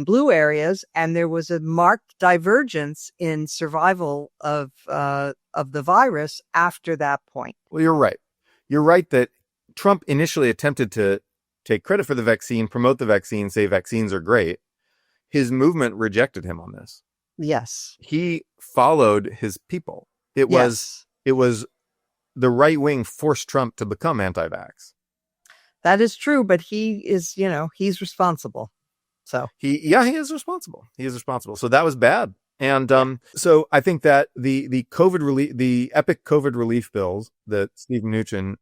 blue areas, and there was a marked divergence in survival of the virus after that point. Well, you're right. You're right that Trump initially attempted to take credit for the vaccine, promote the vaccine, say vaccines are great. His movement rejected him on this. Yes. He followed his people. It was the right wing forced Trump to become anti-vax. That is true, but he is, he's responsible. So he is responsible. So that was bad. And so I think that the epic COVID relief bills that Steve Mnuchin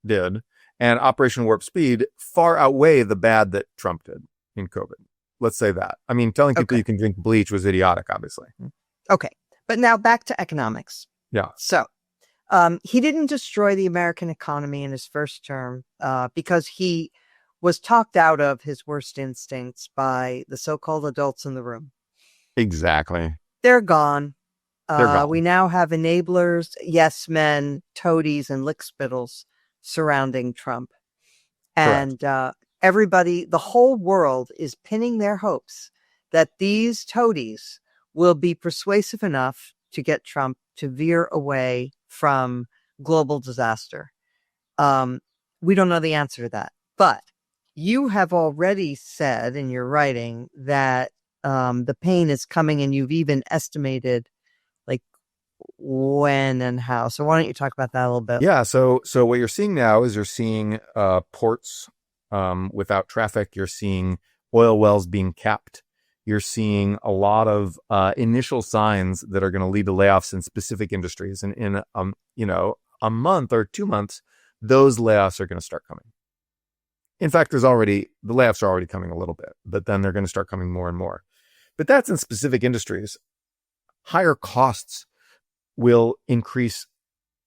did and Operation Warp Speed far outweigh the bad that Trump did in COVID. Let's say that. I mean, telling people you can drink bleach was idiotic, obviously. Okay. But now back to economics. Yeah. So he didn't destroy the American economy in his first term because he was talked out of his worst instincts by the so-called adults in the room. Exactly. They're gone. We now have enablers, yes men, toadies, and lickspittles surrounding Trump. And everybody, the whole world is pinning their hopes that these toadies will be persuasive enough to get Trump to veer away from global disaster. We don't know the answer to that, but you have already said in your writing that the pain is coming, and you've even estimated like when and how. So why don't you talk about that a little bit? Yeah. So what you're seeing now is you're seeing ports without traffic. You're seeing oil wells being capped. You're seeing a lot of initial signs that are going to lead to layoffs in specific industries. And in a month or 2 months, those layoffs are going to start coming. In fact, the layoffs are already coming a little bit, but then they're going to start coming more and more. But that's in specific industries. Higher costs will increase,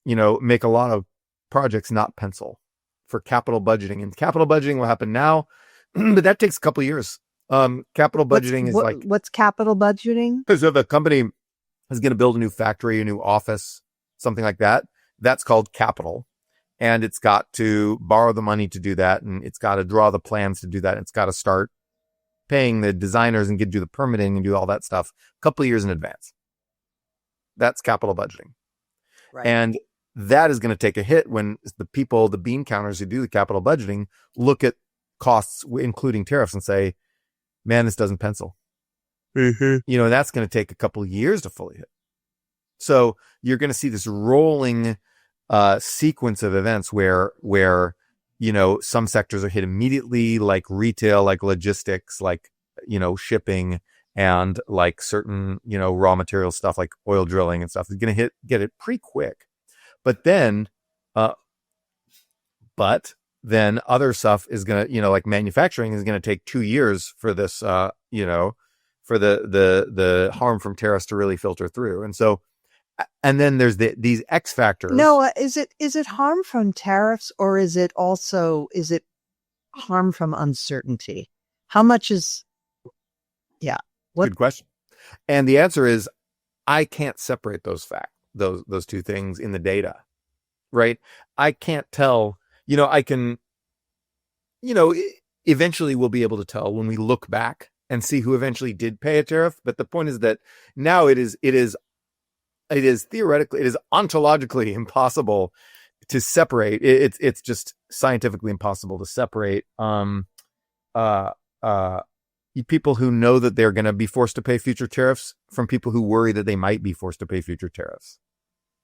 make a lot of projects not pencil for capital budgeting. And capital budgeting will happen now, but that takes a couple of years. Capital budgeting what's capital budgeting? So if a company is going to build a new factory, a new office, something like that, that's called capital. and it's got to borrow the money to do that, and it's got to draw the plans to do that. And it's got to start paying the designers and do the permitting and do all that stuff a couple of years in advance. That's capital budgeting. Right. And that is going to take a hit when the bean counters who do the capital budgeting look at costs, including tariffs, and say, man, this doesn't pencil. Mm-hmm. That's going to take a couple of years to fully hit. So you're going to see this rolling sequence of events where some sectors are hit immediately, like retail, like logistics, like shipping, and like certain raw material stuff like oil drilling and stuff is going to get it pretty quick. But then other stuff is going to, like manufacturing is going to take 2 years for this, for the harm from tariffs to really filter through. And then there's these X factors. No, is it harm from tariffs, or is it harm from uncertainty? How much is, Good question. And the answer is, I can't separate those two things in the data, right? I can't tell, I can, eventually we'll be able to tell when we look back and see who eventually did pay a tariff. But the point is that now it is theoretically, it is ontologically impossible to separate. It's just scientifically impossible to separate, people who know that they're going to be forced to pay future tariffs from people who worry that they might be forced to pay future tariffs.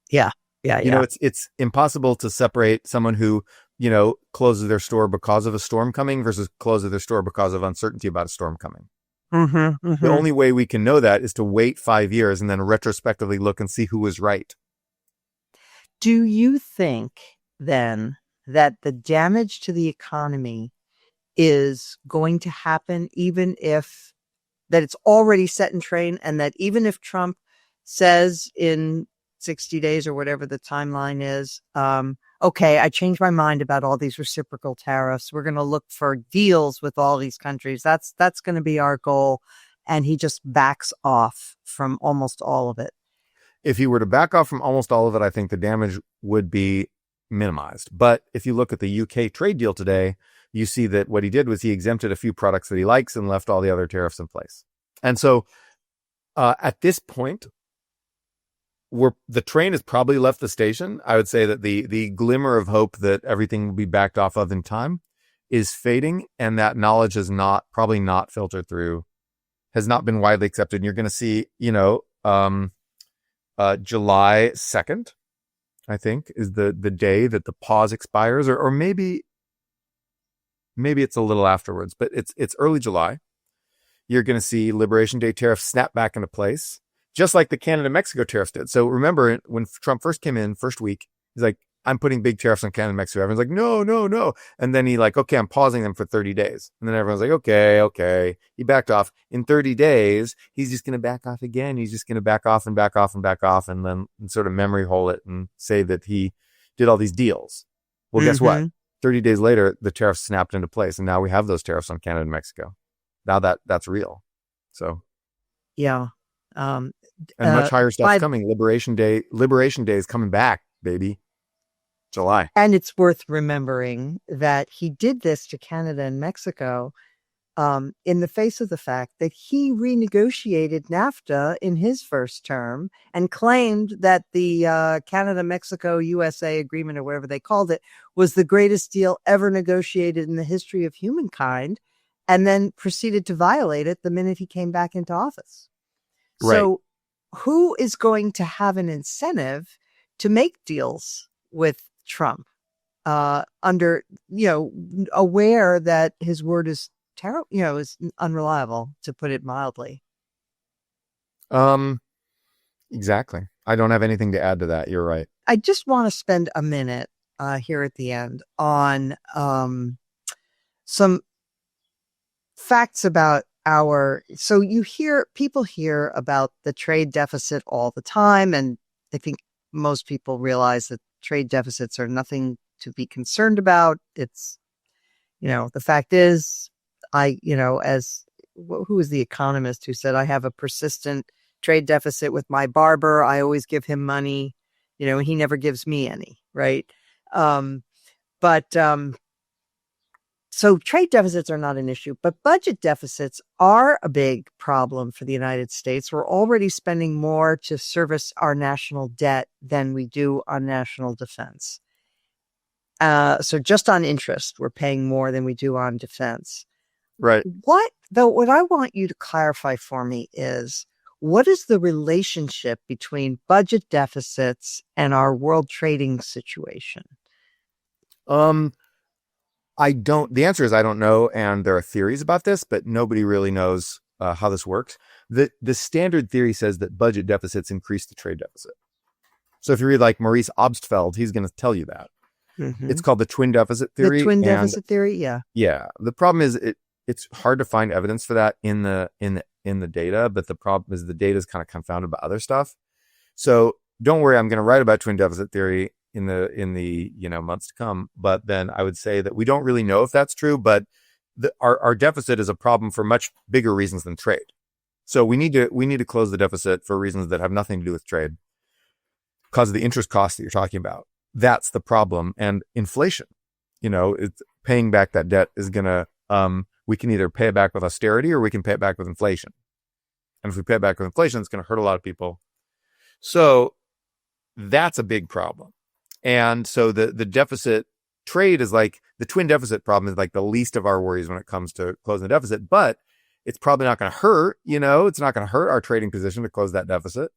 Yeah. It's impossible to separate someone who, closes their store because of a storm coming versus closes their store because of uncertainty about a storm coming. Mm-hmm, mm-hmm. The only way we can know that is to wait 5 years and then retrospectively look and see who was right. Do you think then that the damage to the economy is going to happen that it's already set in train, and that even if Trump says in 60 days or whatever the timeline is, okay, I changed my mind about all these reciprocal tariffs. We're going to look for deals with all these countries. That's going to be our goal. And he just backs off from almost all of it. If he were to back off from almost all of it, I think the damage would be minimized. But if you look at the UK trade deal today, you see that what he did was he exempted a few products that he likes and left all the other tariffs in place. And so at this point, the train has probably left the station. I would say that the glimmer of hope that everything will be backed off of in time is fading, and that knowledge has probably not filtered through, has not been widely accepted. And you're going to see, July 2nd, I think, is the day that the pause expires, or maybe it's a little afterwards, but it's early July. You're going to see Liberation Day tariffs snap back into place, just like the Canada-Mexico tariffs did. So remember, when Trump first came in, first week, he's like, I'm putting big tariffs on Canada and Mexico. Everyone's like, no. And then he okay, I'm pausing them for 30 days. And then everyone's like, okay. He backed off. In 30 days, he's just going to back off again. He's just going to back off and back off and back off, and then sort of memory hole it and say that he did all these deals. Well, guess what? 30 days later, the tariffs snapped into place. And now we have those tariffs on Canada and Mexico. Now that's real. So. Yeah. And much higher stuff's coming. Liberation Day is coming back, baby. July. And it's worth remembering that he did this to Canada and Mexico in the face of the fact that he renegotiated NAFTA in his first term and claimed that the Canada-Mexico-USA agreement, or whatever they called it, was the greatest deal ever negotiated in the history of humankind, and then proceeded to violate it the minute he came back into office. Right. So who is going to have an incentive to make deals with Trump under, aware that his word is terrible, is unreliable, to put it mildly? Exactly. I don't have anything to add to that. You're right. I just want to spend a minute here at the end on some facts about so people hear about the trade deficit all the time, and I think most people realize that trade deficits are nothing to be concerned about. It's, the fact is, who was the economist who said, I have a persistent trade deficit with my barber. I always give him money, and he never gives me any, right? Um, but so trade deficits are not an issue, but budget deficits are a big problem for the United States. We're already spending more to service our national debt than we do on national defense. So just on interest, we're paying more than we do on defense. Right. What I want you to clarify for me is, what is the relationship between budget deficits and our world trading situation? The answer is I don't know. And there are theories about this, but nobody really knows how this works. The standard theory says that budget deficits increase the trade deficit. So if you read like Maurice Obstfeld, he's going to tell you that. Mm-hmm. It's called the twin deficit theory. The twin deficit theory, yeah. Yeah. The problem is it's hard to find evidence for that in the data, but the problem is the data is kind of confounded by other stuff. So don't worry, I'm going to write about twin deficit theory in the months to come. But then I would say that we don't really know if that's true, but our deficit is a problem for much bigger reasons than trade. So we need to close the deficit for reasons that have nothing to do with trade, because of the interest costs that you're talking about. That's the problem. And inflation, it's paying back that debt is going to, we can either pay it back with austerity or we can pay it back with inflation. And if we pay it back with inflation, it's going to hurt a lot of people. So that's a big problem. And so the deficit trade is like the twin deficit problem is like the least of our worries when it comes to closing the deficit, but it's probably not going to hurt, it's not going to hurt our trading position to close that deficit.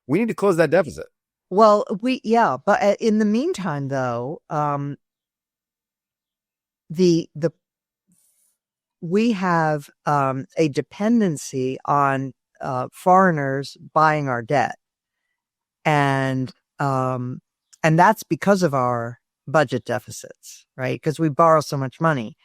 We need to close that deficit. Well, but in the meantime, though, we have a dependency on foreigners buying our debt, and that's because of our budget deficits, right? Because we borrow so much money.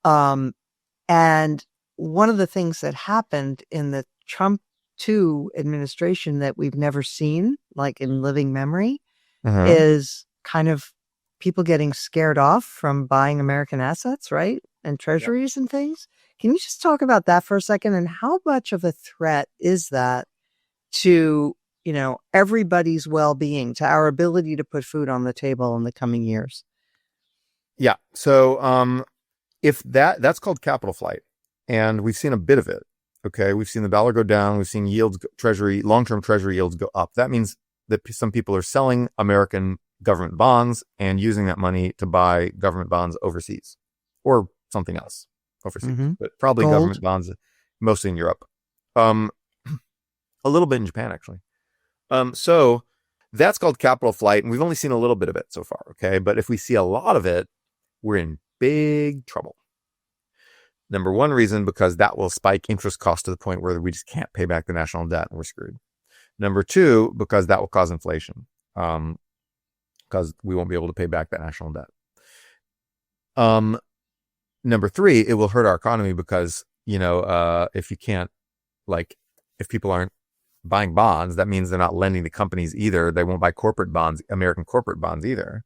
And one of the things that happened in the Trump 2 administration that we've never seen, like in living memory, is kind of people getting scared off from buying American assets, right? And treasuries and things. Can you just talk about that for a second? And how much of a threat is that to, everybody's well-being, to our ability to put food on the table in the coming years? Yeah. So if that's called capital flight, and we've seen a bit of it. Okay. We've seen the dollar go down. We've seen long-term treasury yields go up. That means that some people are selling American government bonds and using that money to buy government bonds overseas or something else overseas, but probably gold. Government bonds, mostly in Europe. A little bit in Japan, actually. So that's called capital flight. And we've only seen a little bit of it so far. Okay. But if we see a lot of it, we're in big trouble. Number one reason, because that will spike interest costs to the point where we just can't pay back the national debt and we're screwed. Number two, because that will cause inflation, because we won't be able to pay back that national debt. Number three, it will hurt our economy because, if you can't, if people aren't buying bonds, that means they're not lending to companies either. They won't buy corporate bonds, American corporate bonds either.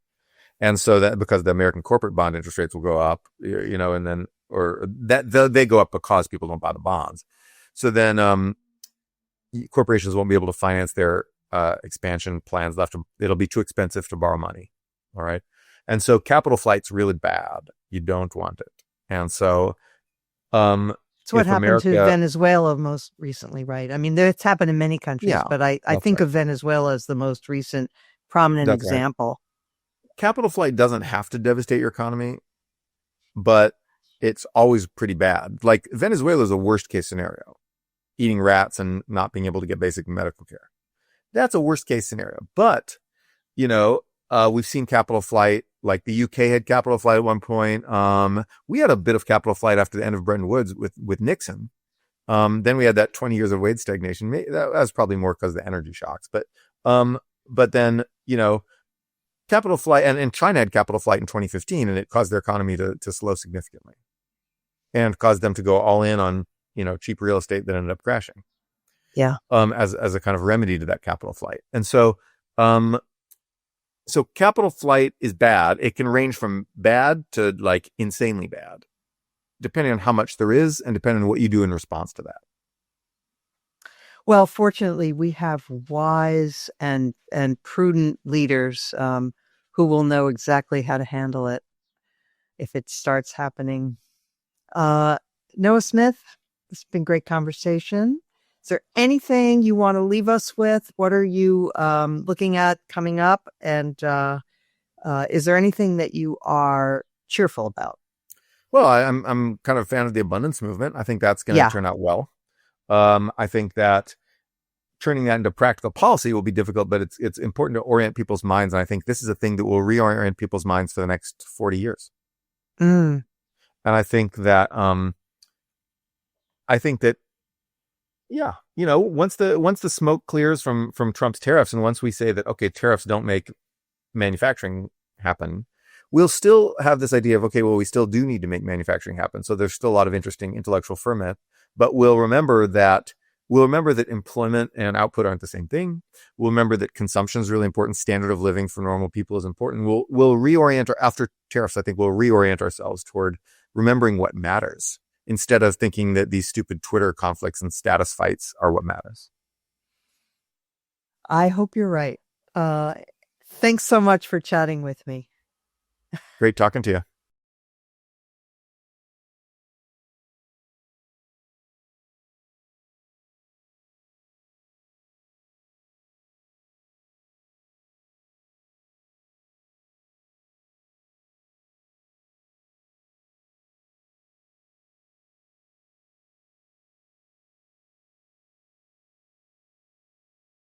And so that because the American corporate bond interest rates will go up, and then, or that they go up because people don't buy the bonds. So then, corporations won't be able to finance their expansion plans. It'll be too expensive to borrow money. All right. And so capital flight's really bad. You don't want it. And so, it's what happened to Venezuela most recently, right? I mean, it's happened in many countries, but I think of Venezuela as the most recent prominent example. Right. Capital flight doesn't have to devastate your economy, but it's always pretty bad. Like Venezuela is a worst case scenario. Eating rats and not being able to get basic medical care. That's a worst case scenario. But, we've seen capital flight, like the UK had capital flight at one point. We had a bit of capital flight after the end of Bretton Woods with Nixon. Then we had that 20 years of wage stagnation. That was probably more because of the energy shocks. But then, capital flight, and China had capital flight in 2015, and it caused their economy to slow significantly and caused them to go all in on, cheap real estate that ended up crashing. Yeah. As a kind of remedy to that capital flight. And so, so capital flight is bad. It can range from bad to like insanely bad, depending on how much there is and depending on what you do in response to that. Well, fortunately, we have wise and prudent leaders who will know exactly how to handle it if it starts happening. Noah Smith, it's been great conversation. Is there anything you want to leave us with? What are you looking at coming up? And is there anything that you are cheerful about? Well, I'm kind of a fan of the abundance movement. I think that's going to turn out well. I think that turning that into practical policy will be difficult, but it's important to orient people's minds. And I think this is a thing that will reorient people's minds for the next 40 years. Mm. And I think that, yeah, once the smoke clears from Trump's tariffs, and once we say that, okay, tariffs don't make manufacturing happen, we'll still have this idea of, okay, well, we still do need to make manufacturing happen. So there's still a lot of interesting intellectual ferment, but we'll remember that employment and output aren't the same thing. We'll remember that consumption is really important. Standard of living for normal people is important. We'll reorient after tariffs. I think we'll reorient ourselves toward remembering what matters instead of thinking that these stupid Twitter conflicts and status fights are what matters. I hope you're right. Thanks so much for chatting with me. Great talking to you.